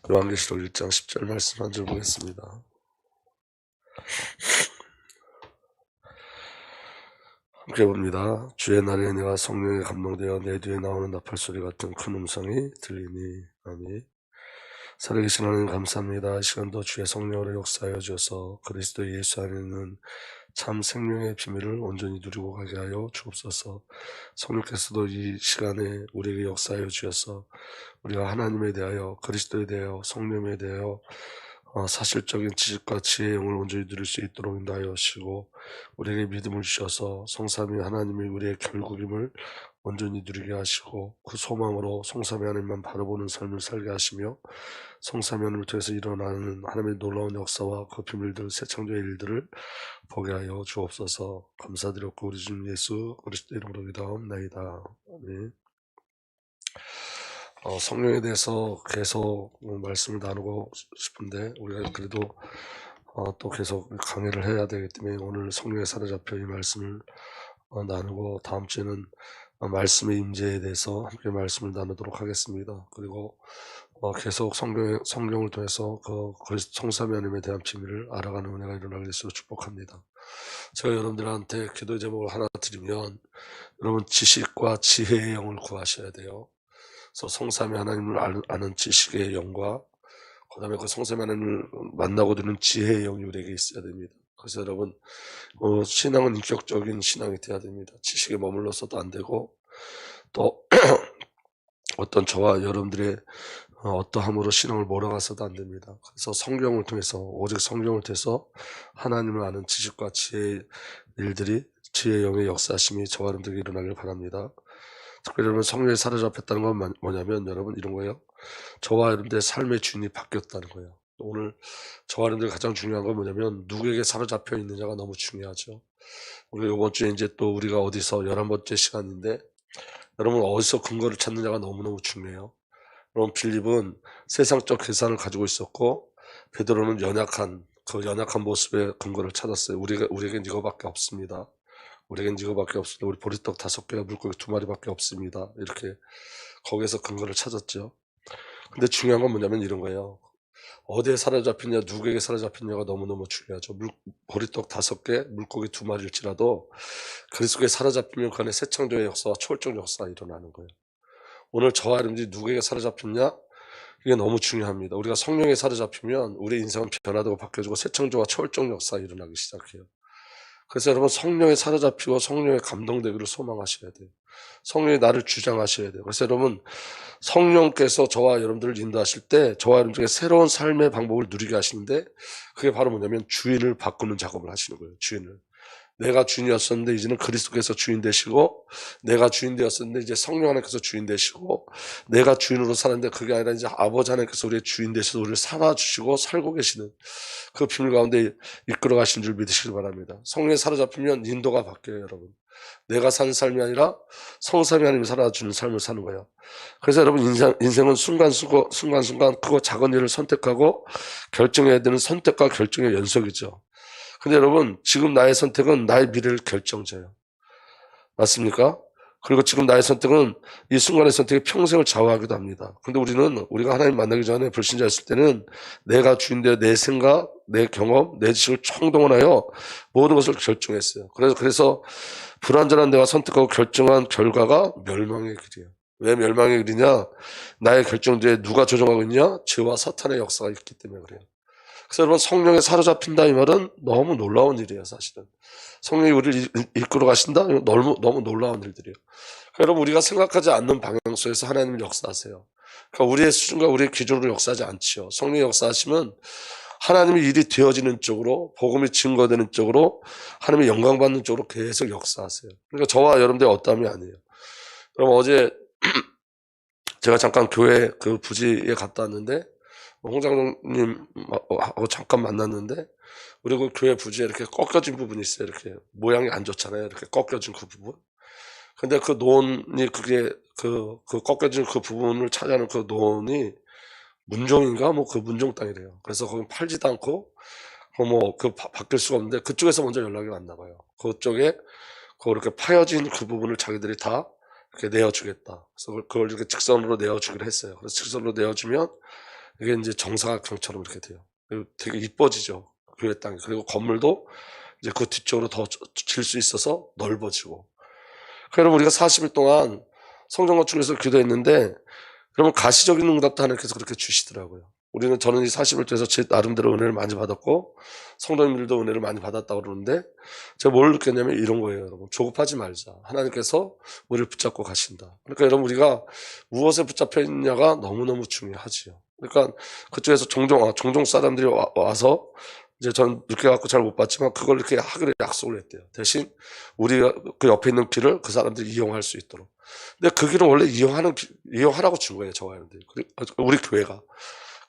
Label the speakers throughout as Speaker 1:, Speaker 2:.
Speaker 1: 요한계시록 1장 10절 말씀 한 줄 보겠습니다. 함께 봅니다. 주의 날에 내가 성령에 감동되어 내 뒤에 나오는 나팔소리 같은 큰 음성이 들리니. 아멘. 살아계신 하나님 감사합니다. 이 시간도 주의 성령으로 역사하여 주셔서 그리스도 예수 안에 있는 참 생명의 비밀을 온전히 누리고 가게 하여 주옵소서. 성령께서도 이 시간에 우리에게 역사하여 주셔서 우리가 하나님에 대하여, 그리스도에 대하여, 성령에 대하여 사실적인 지식과 지혜의 영을 온전히 누릴 수 있도록 인도하여 주시고, 우리에게 믿음을 주셔서 성삼위 하나님이 우리의 결국임을 온전히 누리게 하시고, 그 소망으로 성삼위 하나님만 바라보는 삶을 살게 하시며, 성삼위 하나님을 통해서 일어나는 하나님의 놀라운 역사와 그 비밀들, 새 창조의 일들을 보게 하여 주옵소서. 감사드렸고 우리 주님 예수 그리스도 이름으로 기도하옵나이다. 아멘. 성령에 대해서 계속 말씀을 나누고 싶은데 우리가 그래도 또 계속 강의를 해야 되기 때문에 오늘 성령에 사로잡혀 이 말씀을 나누고 다음 주에는 말씀의 임재에 대해서 함께 말씀을 나누도록 하겠습니다. 그리고 계속 성령을 통해서 그 성삼위 하나님에 대한 비밀을 알아가는 은혜가 일어나게 되시도록 축복합니다. 제가 여러분들한테 기도 제목을 하나 드리면 여러분 지식과 지혜의 영을 구하셔야 돼요. 그래서 성삼위 하나님을 아는 지식의 영과 그 다음에 그 성삼위 하나님을 만나고 드는 지혜의 영이 우리에게 있어야 됩니다. 그래서 여러분 신앙은 인격적인 신앙이 돼야 됩니다. 지식에 머물러서도 안 되고 또 어떤 저와 여러분들의 어떠함으로 신앙을 몰아가서도 안 됩니다. 그래서 성경을 통해서 오직 성경을 통해서 하나님을 아는 지식과 지혜의 일들이 지혜의 영의 역사심이 저와 여러분들에게 일어나길 바랍니다. 특별히 여러분 성령에 사로잡혔다는 건 뭐냐면 여러분 이런 거예요. 저와 여러분들의 삶의 주인이 바뀌었다는 거예요. 오늘 저와 여러분들 가장 중요한 건 뭐냐면 누구에게 사로잡혀 있느냐가 너무 중요하죠. 우리가 이번 주에 이제 또 우리가 어디서 11번째 시간인데 여러분 어디서 근거를 찾느냐가 너무너무 중요해요. 여러분 빌립은 세상적 계산을 가지고 있었고 베드로는 연약한 모습의 근거를 찾았어요. 우리에겐 이거밖에 없습니다. 우리에겐 이거밖에 없습니다. 우리 보리떡 5개와 물고기 2마리밖에 없습니다. 이렇게 거기에서 근거를 찾았죠. 근데 중요한 건 뭐냐면 이런 거예요. 어디에 사로잡혔냐, 누구에게 사로잡혔냐가 너무너무 중요하죠. 보리떡 5개, 물고기 2마리일지라도 그리스도에 사로잡히면 그 안에 새 창조의 역사와 초월적 역사가 일어나는 거예요. 오늘 저와 여러분들이 누구에게 사로잡혔냐? 이게 너무 중요합니다. 우리가 성령에 사로잡히면 우리 인생은 변화되고 바뀌어지고 새 창조와 초월적 역사가 일어나기 시작해요. 그래서 여러분 성령에 사로잡히고 성령에 감동되기를 소망하셔야 돼요. 성령이 나를 주장하셔야 돼요. 그래서 여러분 성령께서 저와 여러분들을 인도하실 때 저와 여러분들에게 새로운 삶의 방법을 누리게 하시는데 그게 바로 뭐냐면 주인을 바꾸는 작업을 하시는 거예요. 주인을. 내가 주인이었었는데 이제는 그리스도께서 주인 되시고, 내가 주인 되었었는데 이제 성령 하나님께서 주인 되시고, 내가 주인으로 살았는데 그게 아니라 이제 아버지 하나님께서 우리의 주인 되셔서 우리를 살아주시고 살고 계시는 그 비밀 가운데 이끌어 가신 줄 믿으시길 바랍니다. 성령에 사로잡히면 인도가 바뀌어요, 여러분. 내가 사는 삶이 아니라 성삼위 하나님이 살아주는 삶을 사는 거예요. 그래서 여러분 인생은 순간순간 크고 작은 일을 선택하고 결정해야 되는 선택과 결정의 연속이죠. 근데 여러분 지금 나의 선택은 나의 미래를 결정져요. 맞습니까? 그리고 지금 나의 선택은 이 순간의 선택이 평생을 좌우하기도 합니다. 근데 우리가 하나님 만나기 전에 불신자였을 때는 내가 주인되어 내 생각, 내 경험, 내 지식을 총동원하여 모든 것을 결정했어요. 그래서 불완전한 내가 선택하고 결정한 결과가 멸망의 길이에요. 왜 멸망의 길이냐? 나의 결정지에 누가 조종하고 있냐? 죄와 사탄의 역사가 있기 때문에 그래요. 그래서 여러분 성령에 사로잡힌다 이 말은 너무 놀라운 일이에요. 사실은 성령이 우리를 이끌어 가신다 너무 놀라운 일들이에요. 그러니까 여러분 우리가 생각하지 않는 방향 속에서 하나님은 역사하세요. 그러니까 우리의 수준과 우리의 기준으로 역사하지 않지요. 성령이 역사하시면 하나님의 일이 되어지는 쪽으로 복음이 증거되는 쪽으로 하나님의 영광 받는 쪽으로 계속 역사하세요. 그러니까 저와 여러분들의 어떠함이 아니에요. 그럼 어제 제가 잠깐 교회 그 부지에 갔다 왔는데 홍 장로님하고 잠깐 만났는데 우리 그 교회 부지에 이렇게 꺾여진 부분이 있어요. 이렇게 모양이 안 좋잖아요. 이렇게 꺾여진 그 부분. 근데 그 논이 그 꺾여진 그 부분을 차지하는 그 논이 문종인가 뭐 그 문종 땅이래요. 그래서 거기 팔지도 않고 바뀔 수가 없는데 그쪽에서 먼저 연락이 왔나 봐요. 그쪽에 그렇게 파여진 그 부분을 자기들이 다 이렇게 내어주겠다. 그래서 그걸 이렇게 직선으로 내어주기로 했어요. 그래서 직선으로 내어주면 이게 이제 정사각형처럼 이렇게 돼요. 그리고 되게 이뻐지죠. 교회 땅이. 그리고 건물도 이제 그 뒤쪽으로 더 질 수 있어서 넓어지고. 여러분, 우리가 40일 동안 성전 건축에서 기도했는데, 그러면 가시적인 응답도 하나님께서 그렇게 주시더라고요. 저는 이 40일 통해서 제 나름대로 은혜를 많이 받았고, 성도님들도 은혜를 많이 받았다고 그러는데, 제가 뭘 느꼈냐면 이런 거예요, 여러분. 조급하지 말자. 하나님께서 우리를 붙잡고 가신다. 그러니까 여러분, 우리가 무엇에 붙잡혀 있느냐가 너무너무 중요하지요. 그러니까 그쪽에서 종종 사람들이 와서, 이제 전 늦게 갖고 잘 못 봤지만 그걸 이렇게 하기로 약속을 했대요. 대신 우리가 그 옆에 있는 길을 그 사람들이 이용할 수 있도록. 근데 그 길은 원래 이용하라고 준 거예요, 저와 여러분들. 우리 교회가.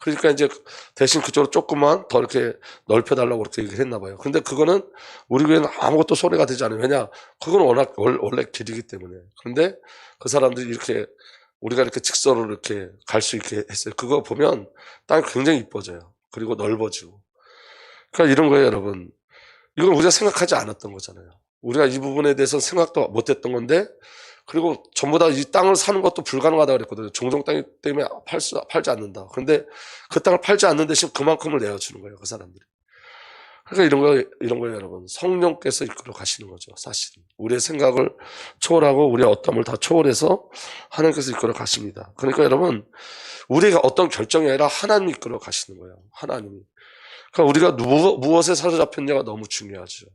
Speaker 1: 그러니까 이제 대신 그쪽으로 조금만 더 이렇게 넓혀달라고 그렇게 얘기를 했나 봐요. 근데 그거는 우리 교회는 아무것도 소리가 되지 않아요. 왜냐? 그건 워낙 원래 길이기 때문에. 그런데 그 사람들이 이렇게 우리가 이렇게 직선으로 이렇게 갈 수 있게 했어요. 그거 보면 땅이 굉장히 이뻐져요. 그리고 넓어지고. 그러니까 이런 거예요, 여러분. 이건 우리가 생각하지 않았던 거잖아요. 우리가 이 부분에 대해서 생각도 못했던 건데, 그리고 전부 다 이 땅을 사는 것도 불가능하다고 그랬거든요. 종종 땅 때문에 팔지 않는다. 그런데 그 땅을 팔지 않는 대신 그만큼을 내어주는 거예요, 그 사람들이. 그러니까 이런 거예요, 여러분. 성령께서 이끌어 가시는 거죠, 사실은. 우리의 생각을 초월하고 우리의 어떠함을 다 초월해서 하나님께서 이끌어 가십니다. 그러니까 여러분, 우리가 어떤 결정이 아니라 하나님이 이끌어 가시는 거예요, 하나님이. 그러니까 우리가 무엇에 사로잡혔냐가 너무 중요하죠.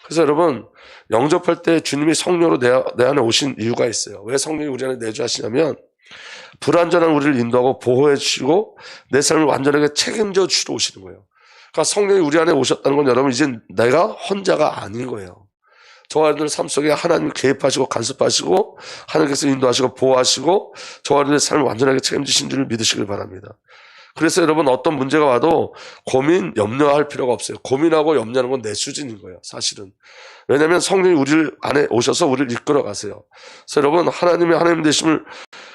Speaker 1: 그래서 여러분, 영접할 때 주님이 성령으로 내 안에 오신 이유가 있어요. 왜 성령이 우리 안에 내주하시냐면, 불완전한 우리를 인도하고 보호해 주시고 내 삶을 완전하게 책임져 주시러 오시는 거예요. 그러니까 성령이 우리 안에 오셨다는 건 여러분, 이제 내가 혼자가 아닌 거예요. 저와 여러분들 삶 속에 하나님이 개입하시고 간섭하시고 하나님께서 인도하시고 보호하시고 저와 여러분들의 삶을 완전하게 책임지신 줄을 믿으시길 바랍니다. 그래서 여러분, 어떤 문제가 와도 염려할 필요가 없어요. 고민하고 염려하는 건 내 수준인 거예요, 사실은. 왜냐하면 성령이 우리를 안에 오셔서 우리를 이끌어 가세요. 그래서 여러분, 하나님의 하나님 되심을,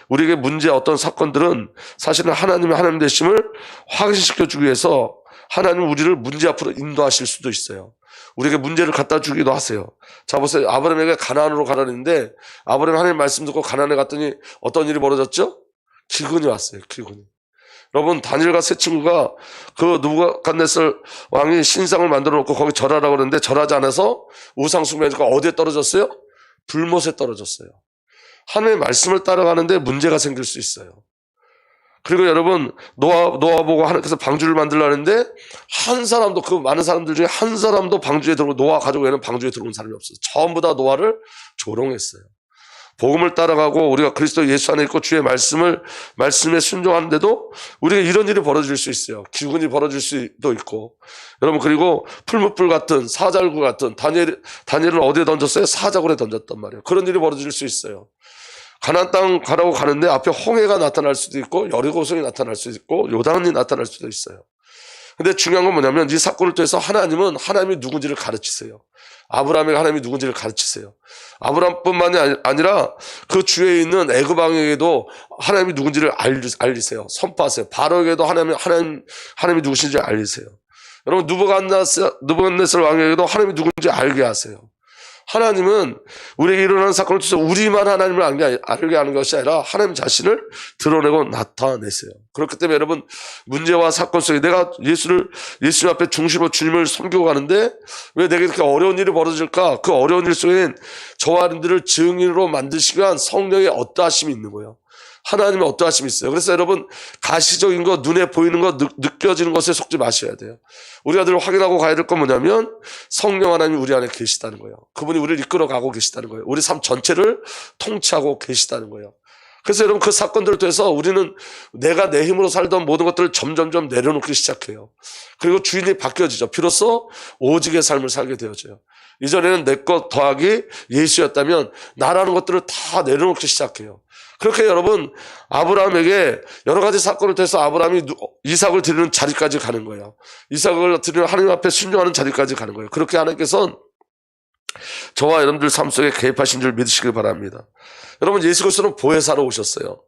Speaker 1: 우리에게 어떤 사건들은 사실은 하나님의 하나님 되심을 확인시켜주기 위해서 하나님은 우리를 문제 앞으로 인도하실 수도 있어요. 우리에게 문제를 갖다 주기도 하세요. 자, 보세요. 아브라함에게 가나안으로 가라는데, 아브라함이 하나님 말씀 듣고 가나안에 갔더니 어떤 일이 벌어졌죠? 기근이 왔어요, 기근이. 여러분, 다니엘과 세 친구가 그 느부갓네살 왕이 신상을 만들어 놓고 거기 절하라고 그러는데 절하지 않아서 우상 숭배하니까 어디에 떨어졌어요? 불못에 떨어졌어요. 하나님의 말씀을 따라가는데 문제가 생길 수 있어요. 그리고 여러분, 노아 보고 하나님께서 방주를 만들려는데 한 사람도, 그 많은 사람들 중에 한 사람도 방주에 들어오고, 노아 가족 외에는 방주에 들어온 사람이 없어요. 전부 다 노아를 조롱했어요. 복음을 따라가고 우리가 그리스도 예수 안에 있고 주의 말씀에 순종하는데도 우리가 이런 일이 벌어질 수 있어요. 기근이 벌어질 수도 있고. 여러분, 그리고 풀무불 같은, 사자굴 같은, 다니엘은 어디에 던졌어요? 사자굴에 던졌단 말이에요. 그런 일이 벌어질 수 있어요. 가나안 땅 가라고 가는데 앞에 홍해가 나타날 수도 있고 여리고성이 나타날 수도 있고 요단이 나타날 수도 있어요. 근데 중요한 건 뭐냐면, 이 사건을 통해서 하나님이 누군지를 가르치세요. 아브라함에게 하나님이 누군지를 가르치세요. 아브라함뿐만이 아니라 그 주위에 있는 애굽 왕에게도 하나님이 누군지를 알리세요. 선포하세요. 바로에게도 하나님이 누구신지 알리세요. 여러분, 느부갓네살 왕에게도 하나님이 누군지 알게 하세요. 하나님은 우리에게 일어나는 사건을 통해서 우리만 하나님을 알게 하는 것이 아니라 하나님 자신을 드러내고 나타내세요. 그렇기 때문에 여러분, 문제와 사건 속에 내가 예수님 앞에 중심으로 주님을 섬기고 가는데 왜 내게 이렇게 어려운 일이 벌어질까? 그 어려운 일 속엔 저와 여러분들을 증인으로 만드시기 위한 성령의 어떠하심이 있는 거예요. 하나님의 어떠하심이 있어요. 그래서 여러분, 가시적인 것, 눈에 보이는 것, 느껴지는 것에 속지 마셔야 돼요. 우리가 늘 확인하고 가야 될 건 뭐냐면, 성령 하나님이 우리 안에 계시다는 거예요. 그분이 우리를 이끌어가고 계시다는 거예요. 우리 삶 전체를 통치하고 계시다는 거예요. 그래서 여러분, 그 사건들을 통해서 우리는 내가 내 힘으로 살던 모든 것들을 점점점 내려놓기 시작해요. 그리고 주인이 바뀌어지죠. 비로소 오직의 삶을 살게 되어져요. 이전에는 내 것 더하기 예수였다면 나라는 것들을 다 내려놓기 시작해요. 그렇게 여러분, 아브라함에게 여러 가지 사건을 통해서 아브라함이 이삭을 드리는 자리까지 가는 거예요. 이삭을 드리는 하나님 앞에 순종하는 자리까지 가는 거예요. 그렇게 하나님께서는 저와 여러분들 삶 속에 개입하신 줄 믿으시길 바랍니다. 여러분, 예수 그리스도는 보혜사로 오셨어요.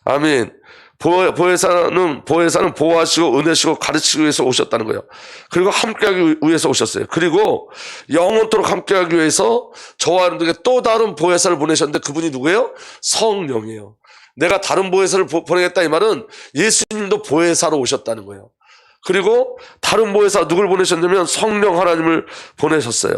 Speaker 1: 아멘. 보혜사는 보호하시고 은혜시고 가르치기 위해서 오셨다는 거예요. 그리고 함께하기 위해서 오셨어요. 그리고 영원토록 함께하기 위해서 저와 여러분들에게 또 다른 보혜사를 보내셨는데 그분이 누구예요? 성령이에요. 내가 다른 보혜사를 보내겠다 이 말은 예수님도 보혜사로 오셨다는 거예요. 그리고 다른 보혜사 누굴 보내셨냐면 성령 하나님을 보내셨어요.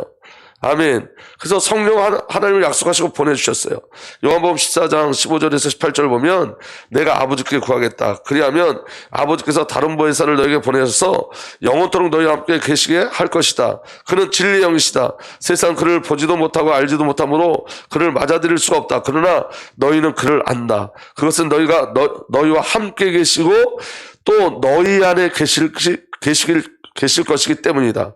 Speaker 1: 아멘. 그래서 성령 하나님을 약속하시고 보내주셨어요. 요한복음 14장 15절에서 18절을 보면 내가 아버지께 구하겠다. 그리하면 아버지께서 다른 보혜사를 너에게 보내셔서 영원토록 너희와 함께 계시게 할 것이다. 그는 진리의 영이시다. 세상 그를 보지도 못하고 알지도 못하므로 그를 맞아들일 수가 없다. 그러나 너희는 그를 안다. 그것은 너희와 함께 계시고 또 너희 안에 계실 것이기 때문이다.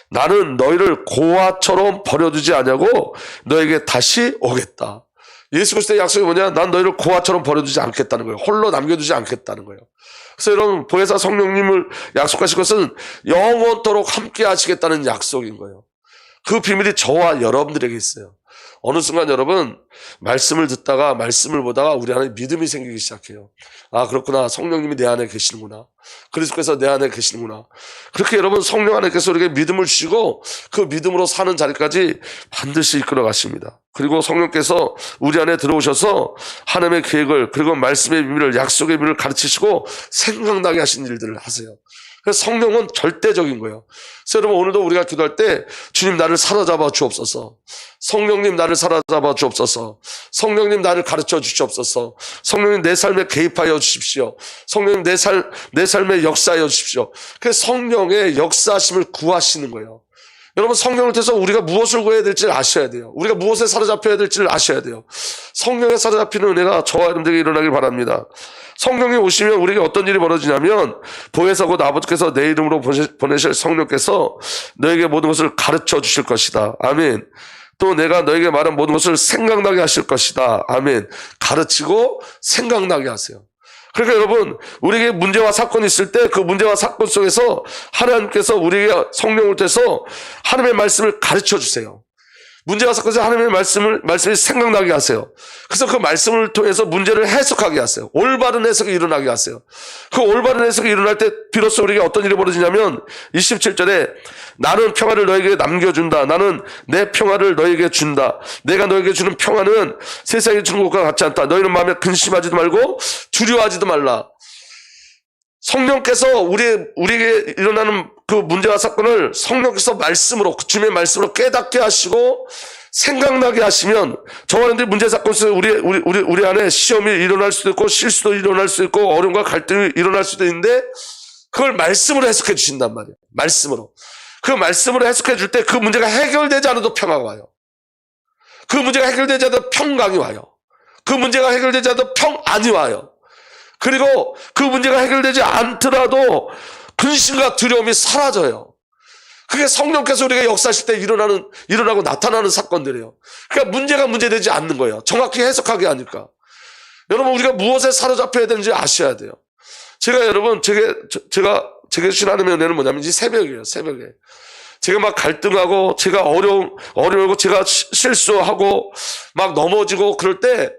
Speaker 1: 나는 너희를 고아처럼 버려두지 않냐고 너에게 다시 오겠다. 예수 그리스도의 약속이 뭐냐? 난 너희를 고아처럼 버려두지 않겠다는 거예요. 홀로 남겨두지 않겠다는 거예요. 그래서 여러분 보혜사 성령님을 약속하신 것은 영원토록 함께 하시겠다는 약속인 거예요. 그 비밀이 저와 여러분들에게 있어요. 어느 순간 여러분 말씀을 듣다가 말씀을 보다가 우리 안에 믿음이 생기기 시작해요. 아 그렇구나, 성령님이 내 안에 계시는구나, 그리스도께서 내 안에 계시는구나. 그렇게 여러분 성령 안에께서 우리에게 믿음을 주시고 그 믿음으로 사는 자리까지 반드시 이끌어 가십니다. 그리고 성령께서 우리 안에 들어오셔서 하나님의 계획을, 그리고 말씀의 비밀을, 약속의 비밀을 가르치시고 생각나게 하신 일들을 하세요. 그래서 성령은 절대적인 거예요. 그래서 여러분 오늘도 우리가 기도할 때 주님 나를 사로잡아 주옵소서, 성령님 나를 사로잡아 주옵소서, 성령님 나를 가르쳐 주시옵소서, 성령님 내 삶에 개입하여 주십시오, 성령님 내 삶에 역사하여 주십시오. 그래서 성령의 역사하심을 구하시는 거예요. 여러분 성령을 통해서 우리가 무엇을 구해야 될지를 아셔야 돼요. 우리가 무엇에 사로잡혀야 될지를 아셔야 돼요. 성령에 사로잡히는 은혜가 저와 여러분들에게 일어나길 바랍니다. 성령이 오시면 우리에게 어떤 일이 벌어지냐면 보혜사 곧 아버지께서 내 이름으로 보내실 성령께서 너에게 모든 것을 가르쳐 주실 것이다. 아멘. 또 내가 너에게 말한 모든 것을 생각나게 하실 것이다. 아멘. 가르치고 생각나게 하세요. 그러니까 여러분 우리에게 문제와 사건이 있을 때 그 문제와 사건 속에서 하나님께서 우리에게 성령을 통해서 하나님의 말씀을 가르쳐 주세요. 문제와 사건에서 하나님의 말씀이 생각나게 하세요. 그래서 그 말씀을 통해서 문제를 해석하게 하세요. 올바른 해석이 일어나게 하세요. 그 올바른 해석이 일어날 때 비로소 우리에게 어떤 일이 벌어지냐면 27절에 나는 평화를 너에게 남겨준다. 나는 내 평화를 너에게 준다. 내가 너에게 주는 평화는 세상이 주는 것과 같지 않다. 너희는 마음에 근심하지도 말고 두려워하지도 말라. 성령께서 우리에게 일어나는 그 문제와 사건을 성령께서 말씀으로, 주님의 말씀으로 깨닫게 하시고 생각나게 하시면 저와 여러분들이 문제 사건 속에 우리 안에 시험이 일어날 수도 있고 실수도 일어날 수도 있고 어려움과 갈등이 일어날 수도 있는데 그걸 말씀으로 해석해 주신단 말이에요. 말씀으로. 그 말씀으로 해석해 줄 때 그 문제가 해결되지 않아도 평화가 와요. 그 문제가 해결되지 않아도 평강이 와요. 그 문제가 해결되지 않아도 평안이 와요. 그리고 그 문제가 해결되지 않더라도 근심과 두려움이 사라져요. 그게 성령께서 우리가 역사하실 때 일어나고 나타나는 사건들이에요. 그러니까 문제가 문제되지 않는 거예요. 정확히 해석하게 하니까. 여러분 우리가 무엇에 사로잡혀야 되는지 아셔야 돼요. 제가 신하는 은혜는 뭐냐면 이 새벽이에요. 새벽에 제가 막 갈등하고 제가 어려우고 제가 실수하고 막 넘어지고 그럴 때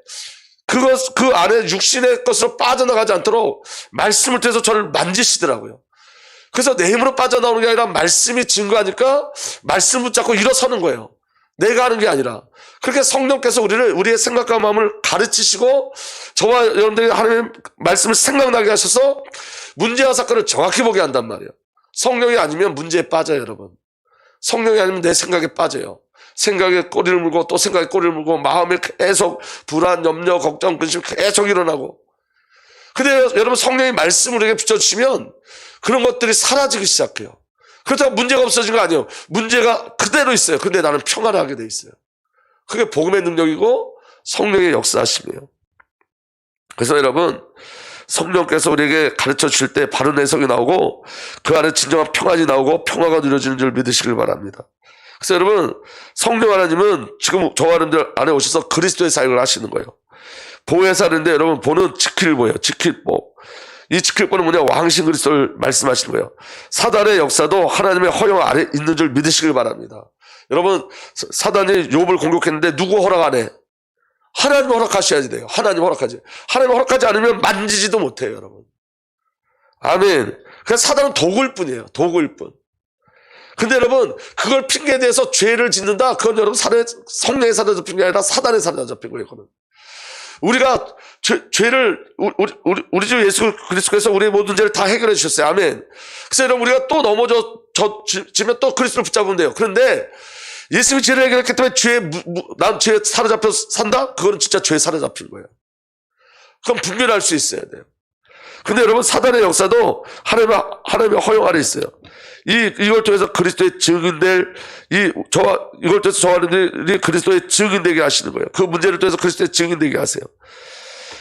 Speaker 1: 그 안에 육신의 것으로 빠져나가지 않도록 말씀을 통해서 저를 만지시더라고요. 그래서 내 힘으로 빠져나오는 게 아니라 말씀이 증거하니까 말씀 붙잡고 일어서는 거예요. 내가 하는 게 아니라. 그렇게 성령께서 우리의 생각과 마음을 가르치시고 저와 여러분들이 하나님의 말씀을 생각나게 하셔서 문제와 사건을 정확히 보게 한단 말이에요. 성령이 아니면 문제에 빠져요, 여러분. 성령이 아니면 내 생각에 빠져요. 생각에 꼬리를 물고 또 생각에 꼬리를 물고 마음에 계속 불안, 염려, 걱정, 근심 계속 일어나고. 근데 여러분 성령의 말씀을 우리에게 비춰주시면 그런 것들이 사라지기 시작해요. 그렇다고 문제가 없어진 거 아니에요. 문제가 그대로 있어요. 근데 나는 평안을 하게 돼 있어요. 그게 복음의 능력이고 성령의 역사하심이에요. 그래서 여러분 성령께서 우리에게 가르쳐 주실 때 바른 해석이 나오고 그 안에 진정한 평안이 나오고 평화가 누려지는 줄 믿으시길 바랍니다. 그래서 여러분 성령 하나님은 지금 저와 여러분들 안에 오셔서 그리스도의 사역을 하시는 거예요. 보혜사인데 여러분 보는 지킬보예요. 지킬보. 이 지킬보는 뭐냐? 왕신 그리스도를 말씀하시는 거예요. 사단의 역사도 하나님의 허용 아래 있는 줄 믿으시길 바랍니다. 여러분 사단이 욥을 공격했는데 누구 허락 안 해? 하나님 허락하셔야지 돼요. 하나님 허락하지. 하나님 허락하지 않으면 만지지도 못해요, 여러분. 아멘. 그냥 사단은 도구일 뿐이에요. 도구일 뿐. 근데 여러분 그걸 핑계에 대해서 죄를 짓는다? 그건 여러분 성령의 사단에 잡힌 게 아니라 사단의 사단에 잡힌 거예요. 그건. 우리가 죄를 우리 주 예수 그리스도께서 우리의 모든 죄를 다 해결해 주셨어요. 아멘. 그래서 여러분 우리가 또 넘어지면 또 그리스도를 붙잡으면 돼요. 그런데 예수님이 죄를 해결했기 때문에 난 죄에 사로잡혀 산다? 그거는 진짜 죄에 사로잡힌 거예요. 그건 분별할 수 있어야 돼요. 근데 여러분 사단의 역사도 하나님의 허용 아래 있어요. 이걸 통해서 그리스도의 증인될 이걸 통해서 저와 여러분들이 그리스도의 증인되게 하시는 거예요. 그 문제를 통해서 그리스도의 증인되게 하세요.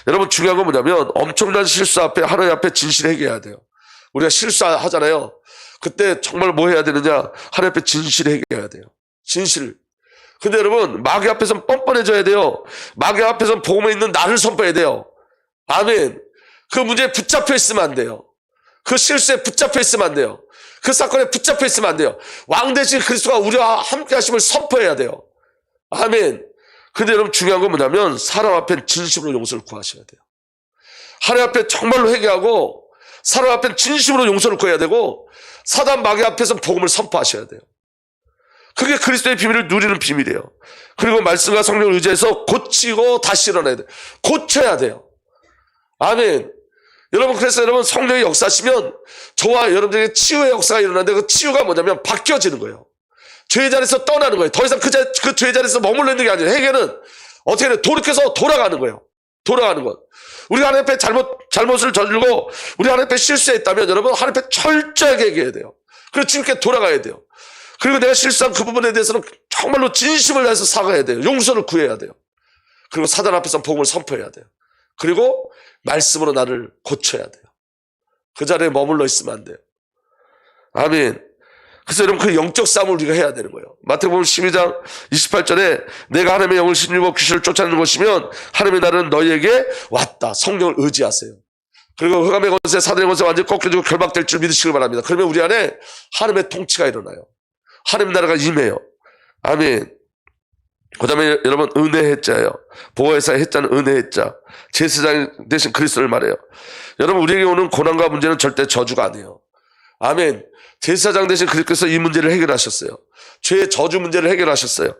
Speaker 1: 여러분 중요한 건 뭐냐면 엄청난 실수 앞에 하나님 앞에 진실하게 해야 돼요. 우리가 실수하잖아요. 그때 정말 뭐 해야 되느냐? 하나님 앞에 진실하게 해야 돼요. 진실. 근데 여러분 마귀 앞에서는 뻔뻔해져야 돼요. 마귀 앞에서는 복음에 있는 나를 선포해야 돼요. 아멘. 그 문제에 붙잡혀 있으면 안 돼요. 그 실수에 붙잡혀 있으면 안 돼요. 그 사건에 붙잡혀 있으면 안 돼요. 왕 대신 그리스도가 우리와 함께 하심을 선포해야 돼요. 아멘. 근데 여러분 중요한 건 뭐냐면 사람 앞엔 진심으로 용서를 구하셔야 돼요. 하나님 앞에 정말로 회개하고 사람 앞엔 진심으로 용서를 구해야 되고 사단 마귀 앞에서 복음을 선포하셔야 돼요. 그게 그리스도의 비밀을 누리는 비밀이에요. 그리고 말씀과 성령을 의지해서 고치고 다시 일어나야 돼요. 고쳐야 돼요. 아멘. 여러분 그래서 여러분 성령이 역사하시면 저와 여러분들에게 치유의 역사가 일어나는데 그 치유가 뭐냐면 바뀌어지는 거예요. 죄의 자리에서 떠나는 거예요. 더 이상 그 죄의 자리에서 머물러 있는 게 아니에요. 회개는 어떻게 해요? 돌이켜서 돌아가는 거예요. 돌아가는 것. 우리가 하나님 앞에 잘못을 저지르고 우리 하나님 앞에 실수했다면 여러분 하나님 앞에 철저하게 얘기해야 돼요. 그리고 주님께 돌아가야 돼요. 그리고 내가 실수한 그 부분에 대해서는 정말로 진심을 다해서 사과해야 돼요. 용서를 구해야 돼서 그리고 사단 앞에서 복음을 선포해야 돼요. 그리고 말씀으로 나를 고쳐야 돼요. 그 자리에 머물러 있으면 안 돼요. 아멘. 그래서 여러분 그 영적 싸움을 우리가 해야 되는 거예요. 마태복음 12장 28절에 내가 하나님의 영을 신유고 귀신을 쫓아내는 것이면 하나님의 날은 너희에게 왔다. 성령을 의지하세요. 그리고 흑암의 권세 사단의 권세 완전히 꺾여지고 결박될 줄 믿으시길 바랍니다. 그러면 우리 안에 하나님의 통치가 일어나요. 하나님 나라가 임해요. 아멘. 그 다음에 여러분 은혜의 해자예요. 보호회사의 해자는 은혜의 해자. 제사장 대신 그리스도를 말해요. 여러분 우리에게 오는 고난과 문제는 절대 저주가 아니에요. 아멘. 제사장 대신 그리스도께서 이 문제를 해결하셨어요. 죄의 저주 문제를 해결하셨어요.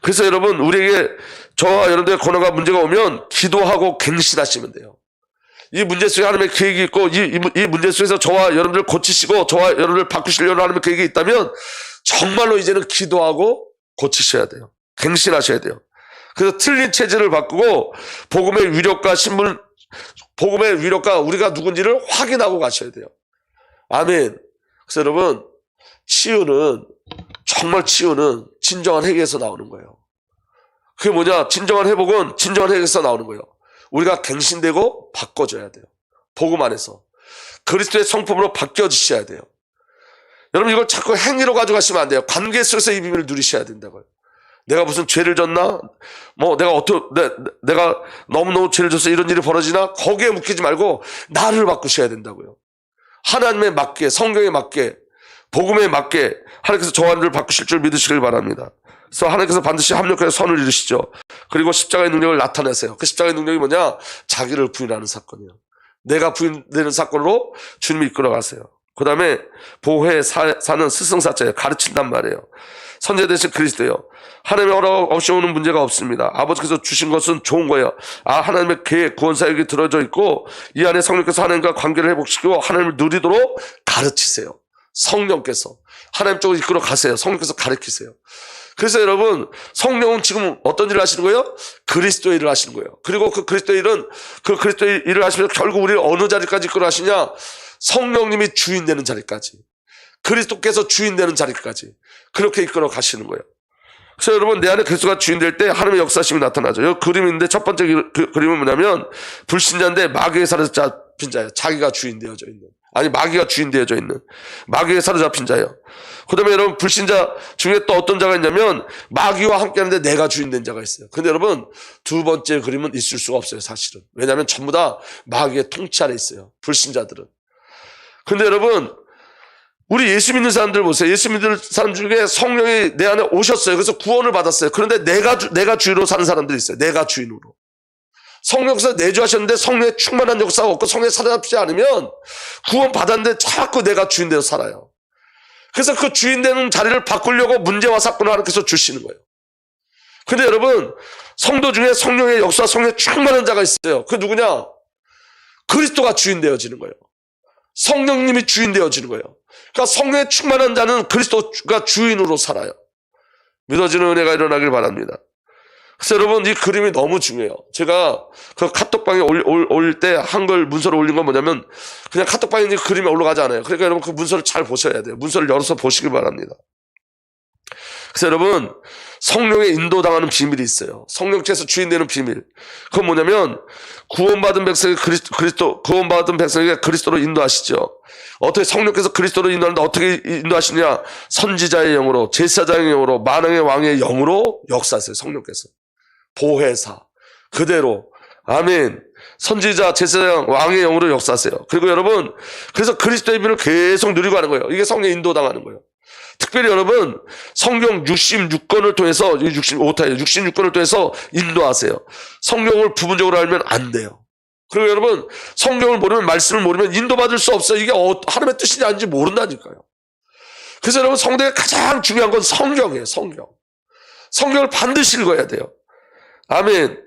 Speaker 1: 그래서 여러분 우리에게 저와 여러분들의 고난과 문제가 오면 기도하고 갱신하시면 돼요. 이 문제 속에 하나님의 계획이 있고 이 문제 속에서 저와 여러분들을 고치시고 저와 여러분들을 바꾸시려는 하나님의 계획이 있다면 정말로 이제는 기도하고 고치셔야 돼요. 갱신하셔야 돼요. 그래서 틀린 체질을 바꾸고 복음의 위력과 복음의 위력과 우리가 누군지를 확인하고 가셔야 돼요. 아멘. 그래서 여러분 치유는 진정한 회개에서 나오는 거예요. 그게 뭐냐? 진정한 회복은 진정한 회개에서 나오는 거예요. 우리가 갱신되고 바꿔줘야 돼요. 복음 안에서 그리스도의 성품으로 바뀌어지셔야 돼요. 여러분 이걸 자꾸 행위로 가져가시면 안 돼요. 관계 속에서 이 비밀을 누리셔야 된다고요. 내가 무슨 죄를 졌나? 내가 너무너무 죄를 져서 이런 일이 벌어지나? 거기에 묶이지 말고 나를 바꾸셔야 된다고요. 하나님에 맞게, 성경에 맞게, 복음에 맞게 하나님께서 저와 여러분을 바꾸실 줄 믿으시길 바랍니다. 그래서 하나님께서 반드시 합력하여 선을 이루시죠. 그리고 십자가의 능력을 나타내세요. 그 십자가의 능력이 뭐냐? 자기를 부인하는 사건이에요. 내가 부인되는 사건으로 주님이 이끌어가세요. 그 다음에 보혜 사는 스승사자예요. 가르친단 말이에요. 선제 대신 그리스도예요. 하나님의 허락 없이 오는 문제가 없습니다. 아버지께서 주신 것은 좋은 거예요. 하나님의 계획, 구원사역이 들어져 있고 이 안에 성령께서 하나님과 관계를 회복시키고 하나님을 누리도록 가르치세요. 성령께서 하나님 쪽으로 이끌어 가세요. 성령께서 가르치세요. 그래서 여러분 성령은 지금 어떤 일을 하시는 거예요? 그리스도의 일을 하시는 거예요. 그리고 그 그리스도의 일을 하시면서 결국 우리를 어느 자리까지 이끌어 가시냐? 성령님이 주인 되는 자리까지, 그리스도께서 주인 되는 자리까지 그렇게 이끌어 가시는 거예요. 그래서 여러분 내 안에 그리스도가 주인 될 때 하나님의 역사심이 나타나죠. 여기 그림인데 첫 번째 그림은 뭐냐면 불신자인데 마귀에 사로잡힌 자예요. 자기가 주인 되어져 있는, 아니 마귀가 주인 되어져 있는, 마귀에 사로잡힌 자예요. 그 다음에 여러분 불신자 중에 또 어떤 자가 있냐면 마귀와 함께 하는데 내가 주인 된 자가 있어요. 근데 여러분 두 번째 그림은 있을 수가 없어요. 사실은. 왜냐하면 전부 다 마귀의 통치 아래 있어요. 불신자들은. 근데 여러분 우리 예수 믿는 사람들 보세요. 예수 믿는 사람 중에 성령이 내 안에 오셨어요. 그래서 구원을 받았어요. 그런데 내가 주인으로 사는 사람들이 있어요. 내가 주인으로. 성령께서 내주하셨는데 성령의 충만한 역사가 없고 성령에 사로잡히지 않으면 구원 받았는데 자꾸 내가 주인 되어 살아요. 그래서 그 주인 되는 자리를 바꾸려고 문제와 사건을 하나님께서 주시는 거예요. 근데 여러분, 성도 중에 성령의 역사, 성령의 충만한 자가 있어요. 그 누구냐? 그리스도가 주인 되어지는 거예요. 성령님이 주인 되어지는 거예요. 그러니까 성령의 충만한 자는 그리스도가 주인으로 살아요. 믿어지는 은혜가 일어나길 바랍니다. 그래서 여러분, 이 그림이 너무 중요해요. 제가 그 카톡방에 올릴 때 한글 문서를 올린 건 뭐냐면 그냥 카톡방에 그림이 올라가지 않아요. 그러니까 여러분 그 문서를 잘 보셔야 돼요. 문서를 열어서 보시길 바랍니다. 그래서 여러분, 성령의 인도당하는 비밀이 있어요. 성령께서 주인 되는 비밀. 그건 뭐냐면 구원받은 백성에게 그리스도로 인도하시죠. 어떻게 성령께서 그리스도로 인도하는데 어떻게 인도하시냐? 선지자의 영으로, 제사장의 영으로, 만왕의 왕의 영으로 역사하세요. 성령께서. 보혜사. 그대로. 아멘. 선지자, 제사장, 왕의 영으로 역사하세요. 그리고 여러분, 그래서 그리스도의 비밀을 계속 누리고 하는 거예요. 이게 성령의 인도당하는 거예요. 특별히 여러분, 성경 66권을 통해서, 66권을 통해서 인도하세요. 성경을 부분적으로 알면 안 돼요. 그리고 여러분, 성경을 모르면, 말씀을 모르면 인도받을 수 없어요. 이게 하나님의 뜻인지 아닌지 모른다니까요. 그래서 여러분, 성경에 가장 중요한 건 성경이에요. 성경을 반드시 읽어야 돼요. 아멘.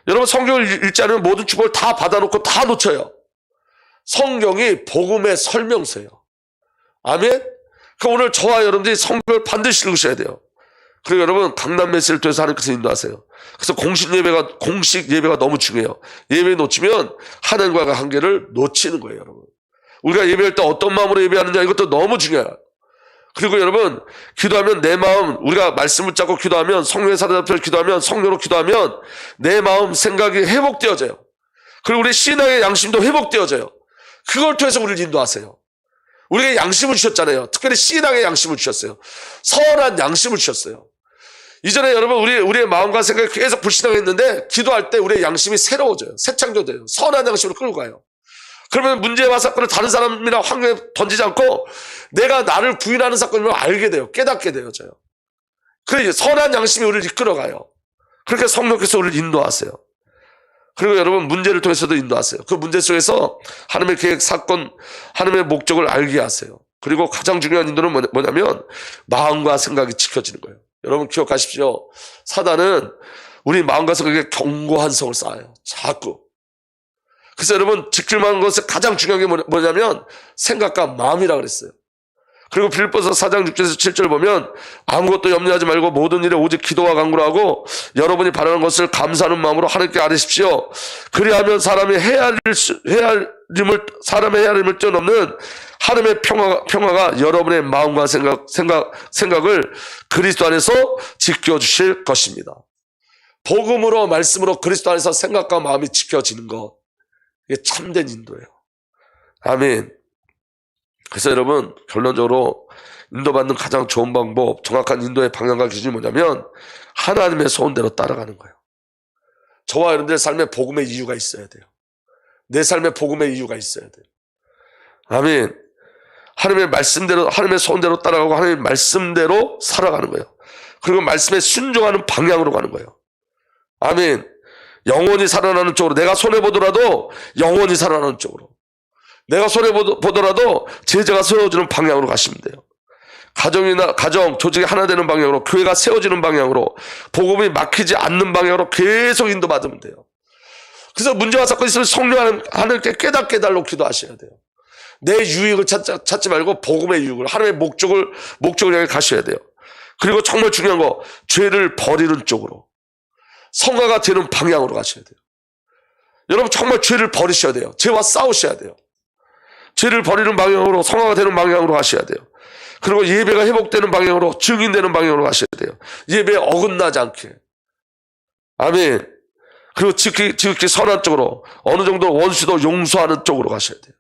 Speaker 1: 여러분, 성경을 읽지 않으면 모든 축복을 다 받아놓고 다 놓쳐요. 성경이 복음의 설명서예요. 아멘. 그러니까 오늘 저와 여러분들이 성경을 반드시 읽으셔야 돼요. 그리고 여러분, 강남 메시지를 통해서 하나님께서 인도하세요. 그래서 공식 예배가 너무 중요해요. 예배 놓치면 하나님과의 관계를 놓치는 거예요, 여러분. 우리가 예배할 때 어떤 마음으로 예배하느냐, 이것도 너무 중요해요. 그리고 여러분, 기도하면 내 마음, 우리가 말씀 붙잡고 기도하면, 성령의 사로잡혀 기도하면, 성령으로 기도하면 내 마음, 생각이 회복되어져요. 그리고 우리 신앙의 양심도 회복되어져요. 그걸 통해서 우리를 인도하세요. 우리에게 양심을 주셨잖아요. 특별히 신앙의 양심을 주셨어요. 선한 양심을 주셨어요. 이전에 여러분, 우리의 마음과 생각이 계속 불신앙했는데 기도할 때 우리의 양심이 새로워져요. 새 창조돼요. 선한 양심으로 끌고 가요. 그러면 문제와 사건을 다른 사람이나 환경에 던지지 않고 내가 나를 부인하는 사건을 알게 돼요. 깨닫게 되어져요. 그래서 선한 양심이 우리를 이끌어가요. 그렇게 성령께서 우리를 인도하세요. 그리고 여러분, 문제를 통해서도 인도하세요. 그 문제 속에서 하나님의 계획, 사건, 하나님의 목적을 알게 하세요. 그리고 가장 중요한 인도는 뭐냐면 마음과 생각이 지켜지는 거예요. 여러분 기억하십시오. 사단은 우리 마음과 생각에 견고한 성을 쌓아요. 자꾸. 그래서 여러분, 지킬 만한 것은 가장 중요한 게 뭐냐면 생각과 마음이라고 그랬어요. 그리고 빌립보서 4장 6절에서 7절 보면 아무것도 염려하지 말고 모든 일에 오직 기도와 간구로 하고 여러분이 바라는 것을 감사하는 마음으로 하나님께 아뢰십시오. 그리하면 사람의 헤아림을 뛰어넘는 하나님의 평화가 여러분의 마음과 생각을 그리스도 안에서 지켜주실 것입니다. 복음으로, 말씀으로 그리스도 안에서 생각과 마음이 지켜지는 것, 이게 참된 인도예요. 아멘. 그래서 여러분, 결론적으로 인도받는 가장 좋은 방법, 정확한 인도의 방향과 기준이 뭐냐면 하나님의 소원대로 따라가는 거예요. 저와 여러분들의 삶에 복음의 이유가 있어야 돼요. 내 삶에 복음의 이유가 있어야 돼요. 아멘. 하나님의 말씀대로, 하나님의 소원대로 따라가고 하나님의 말씀대로 살아가는 거예요. 그리고 말씀에 순종하는 방향으로 가는 거예요. 아멘. 영원히 살아나는 쪽으로, 내가 손해보더라도 영원히 살아나는 쪽으로, 내가 손해보더라도 제자가 세워지는 방향으로 가시면 돼요. 가정, 조직이 하나 되는 방향으로, 교회가 세워지는 방향으로, 복음이 막히지 않는 방향으로 계속 인도받으면 돼요. 그래서 문제와 사건이 있으면 성령 하나님께 깨닫게 해달라고 기도하셔야 돼요. 내 유익을 찾지 말고 복음의 유익을, 하나님의 목적을 향해 가셔야 돼요. 그리고 정말 중요한 거, 죄를 버리는 쪽으로, 성화가 되는 방향으로 가셔야 돼요. 여러분, 정말 죄를 버리셔야 돼요. 죄와 싸우셔야 돼요. 죄를 버리는 방향으로, 성화가 되는 방향으로 가셔야 돼요. 그리고 예배가 회복되는 방향으로, 증인되는 방향으로 가셔야 돼요. 예배에 어긋나지 않게. 아멘. 그리고 지극히 선한 쪽으로, 어느 정도 원수도 용서하는 쪽으로 가셔야 돼요.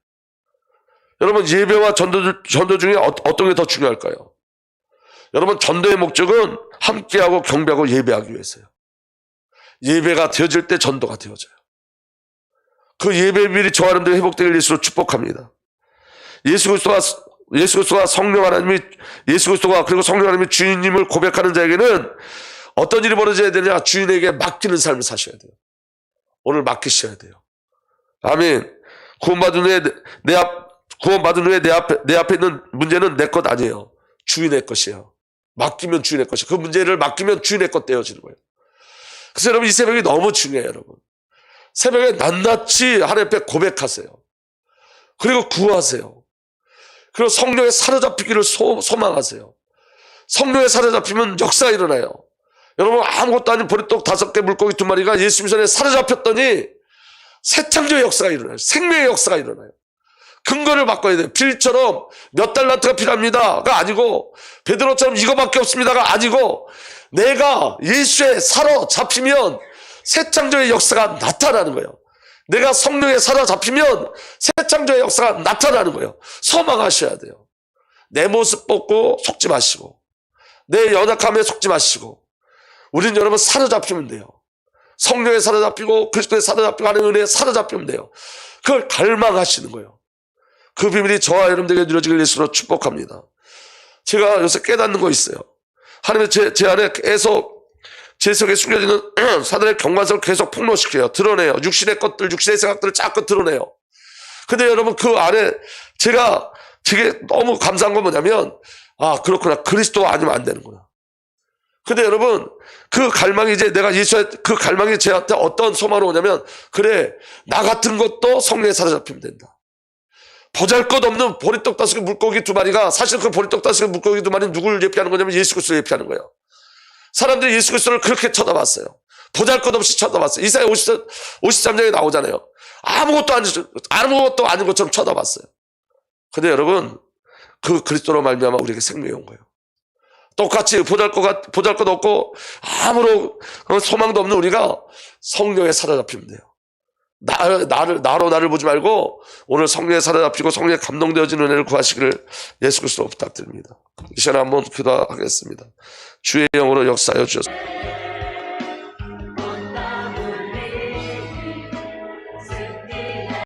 Speaker 1: 여러분, 예배와 전도 중에 어떤 게 더 중요할까요? 여러분, 전도의 목적은 함께하고 경배하고 예배하기 위해서요. 예배가 되어질 때 전도가 되어져요. 그 예배 비밀이 저와 여러분들이 회복되길 예수로 축복합니다. 예수 그리스도가 성령 하나님이, 예수 그리스도가 그리고 성령 하나님이 주인님을 고백하는 자에게는 어떤 일이 벌어져야 되냐? 주인에게 맡기는 삶을 사셔야 돼요. 오늘 맡기셔야 돼요. 아멘. 구원받은 후에 내 앞에 있는 문제는 내 것 아니에요. 주인의 것이에요. 맡기면 주인의 것이에요. 그 문제를 맡기면 주인의 것 되어지는 거예요. 그래서 여러분 이 새벽이 너무 중요해요. 여러분 새벽에 낱낱이 하나님 앞에 고백하세요. 그리고 구하세요. 그리고 성령에 사로잡히기를 소망하세요. 성령에 사로잡히면 역사가 일어나요. 여러분 아무것도 아닌 보리떡 5개 물고기 2마리가 예수님 손에 사로잡혔더니 새 창조의 역사가 일어나요. 생명의 역사가 일어나요. 근거를 바꿔야 돼요. 빌처럼 몇 달란트가 필요합니다가 아니고 베드로처럼 이거밖에 없습니다가 아니고 내가 예수에 사로잡히면 새 창조의 역사가 나타나는 거예요. 내가 성령에 사로잡히면 새 창조의 역사가 나타나는 거예요. 소망하셔야 돼요. 내 모습 보고 속지 마시고 내 연약함에 속지 마시고 우린 여러분 사로잡히면 돼요. 성령에 사로잡히고 그리스도에 사로잡히고 하는 은혜에 사로잡히면 돼요. 그걸 갈망하시는 거예요. 그 비밀이 저와 여러분들에게 누려지길 예수로 축복합니다. 제가 요새 깨닫는 거 있어요. 하나님의 제 안에 계속 제 속에 숨겨지는 사단의 경관성을 계속 폭로시켜요. 드러내요. 육신의 것들, 육신의 생각들을 자꾸 드러내요. 근데 여러분 그 안에 제가 되게 너무 감사한 건 뭐냐면 아 그렇구나. 그리스도가 아니면 안 되는구나. 근데 여러분 그 갈망이 이제 내가 예수의 그 갈망이 제한테 어떤 소망으로 오냐면 그래 나 같은 것도 성령에 사로잡히면 된다. 보잘것없는 보리떡 5개 물고기 2마리가 사실 그 보리떡 5개 물고기 2마리는 누구를 예피하는 거냐면 예수 그리스도를 예피하는 거예요. 사람들이 예수 그리스도를 그렇게 쳐다봤어요. 보잘것없이 쳐다봤어요. 이사야 53장에 나오잖아요. 아무것도 아닌 것처럼 쳐다봤어요. 근데 여러분 그 그리스도로 말미암아 우리에게 생명이 온 거예요. 똑같이 보잘것 없고 아무런 소망도 없는 우리가 성령에 사로잡히면 돼요. 나를 보지 말고 오늘 성령에 사로잡히고 성령에 감동되어지는 은혜를 구하시기를 예수 그리스도로 부탁드립니다. 이 시간에 한번 기도하겠습니다. 주의 영으로 역사하여 주셔서